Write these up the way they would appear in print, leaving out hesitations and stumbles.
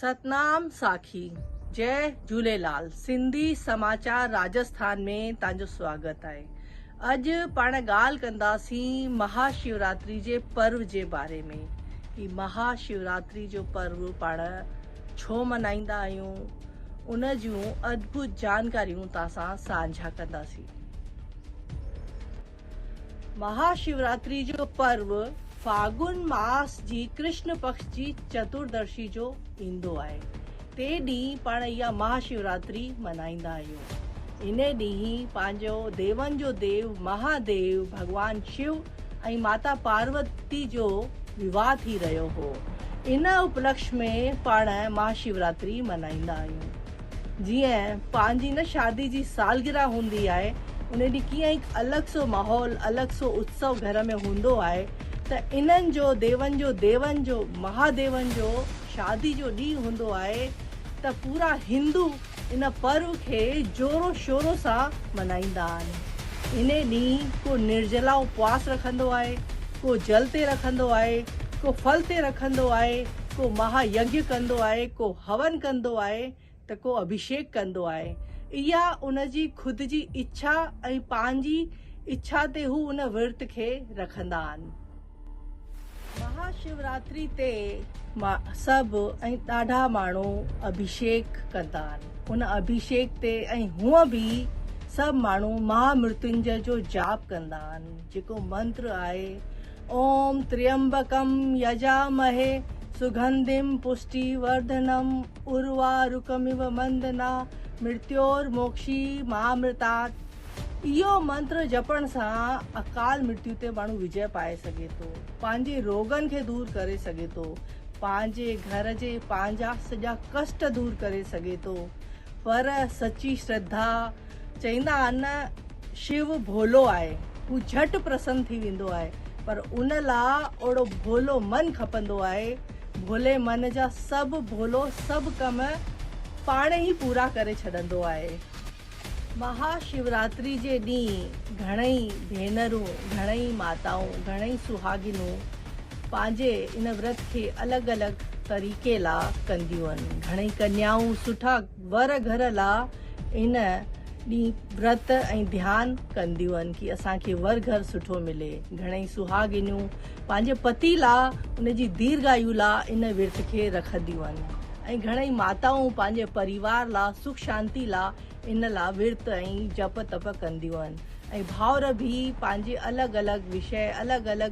सतनाम साखी। जय झूलेलाल। सिंधी समाचार राजस्थान में तव्हांजो स्वागत है। अज पाण ॻाल्हि कंदासीं महाशिवरात्रि जे पर्व जे बारे में कि महाशिवरात्रि जो पर्व पाण छो मनाईंदा आहियूं, उन जूं अद्भुत जानकारियूं तव्हां सां साझा कंदासीं। महाशिवरात्रि जो पर्व फागुन मास जी कृष्ण पक्ष जी चतुर्दशी जो ईंदो आहे। ते ॾींहुं पाण इहा महाशिवरात्रि मनाईंदा आहियूं। इन ॾींहुं पंहिंजो देवनि जो देव महादेव भगवान शिव ऐं माता पार्वती जो विवाह थी रहियो हो। इन उपलक्ष्य में पाण महाशिवरात्रि मनाईंदा आहियूं। जीअं पंहिंजी न शादी जी सालगिरह हूंदी आहे, उन ॾींहुं कीअं हिकु अलॻि सो माहौल, अलॻि सो उत्सव घर में हूंदो आहे, त इन्हनि जो देवनि जो महादेवनि जो शादी जो ॾींहुं हूंदो आहे त पूरा हिंदू इन पर्व खे जोरो शोरो सां मनाईंदा आहिनि। इन ॾींहुं को निर्जला उपवास रखंदो आहे, को जल ते रखंदो आहे, को फल ते रखंदो आहे, को महायज्ञ कंदो आहे, को हवन कंदो आहे, त को अभिषेक कंदो आहे। इहा उन जी ख़ुदि जी इच्छा ऐं पंहिंजी इच्छा ते हू उन विर्त खे रखंदा आहिनि। महाशिवरात्रि ते सभु ऐं ॾाढा माण्हू अभिषेक कंदा आहिनि। उन अभिषेक ते ऐं हूअं बि सभु माण्हू महामृत्युंजय जो जाप कंदा आहिनि, जेको मंत्र आहे ओम त्र्यंबकम यजामहे सुगंधिम पुष्टिवर्धनम उर्वारुकमिव मंदना मृत्योर्मोक्षी मामृतात्। इहो मंत्र जपण सां अकाल मृत्यु ते माण्हू विजय पाए सघे थो, पंहिंजे रोगन खे दूर करे सघे थो, पंहिंजे घर जे पंहिंजा सॼा कष्ट दूर करे सघे थो। पर सची श्रद्धा, चईंदा आहिनि न शिव भोलो आहे, हू झटि प्रसन्न थी वेंदो आहे, पर उन लाइ ओड़ो भोलो मन खपंदो आहे। भोले मन जा सभु कम पाण ई पूरा करे छॾंदो आहे। महाशिवरात्रि जे ॾींहुं घणेई भेनरूं, घणेई माताऊं, घणेई सुहागिनूं पंहिंजे इन व्रत खे अलॻि अलॻि तरीक़े लाइ कंदियूं आहिनि। घणेई कन्याऊं सुठा वर घर लाइ इन ॾींहुं व्रत ऐं ध्यानु कंदियूं आहिनि कि असांखे वर घर सुठो मिले। घणेई सुहागिनियूं पंहिंजे पति लाइ, उन जी दीर्घायु लाइ इन विर्त खे रखंदियूं आहिनि। ऐं घणेई माताऊं पंहिंजे परिवार लाइ, सुख शांति लाइ इन लाइ विर्त ऐं जप तप कंदियूं आहिनि। ऐं भाउर बि पंहिंजे अलॻि अलॻि विषय, अलॻि अलॻि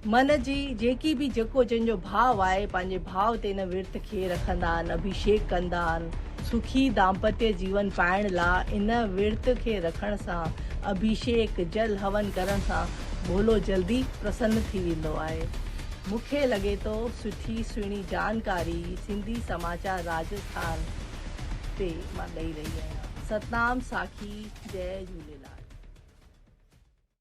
मन जी जेकी बि जेको जंहिंजो भाव आहे, पंहिंजे भाव ते इन विर्त खे रखंदा आहिनि, अभिषेक कंदा आहिनि। सुखी दाम्पत्य जीवन पाइण लाइ इन विर्त खे रखण सां, अभिषेक जल हवन करण सां भोलो जल्दी प्रसन्न थी वेंदो आहे। मूंखे लॻे थो सुठी सुहिणी जानकारी सिंधी समाचार राजस्थान ते मां ॾेई रही आहियां। सतनाम साखी। जय झूलेलाल।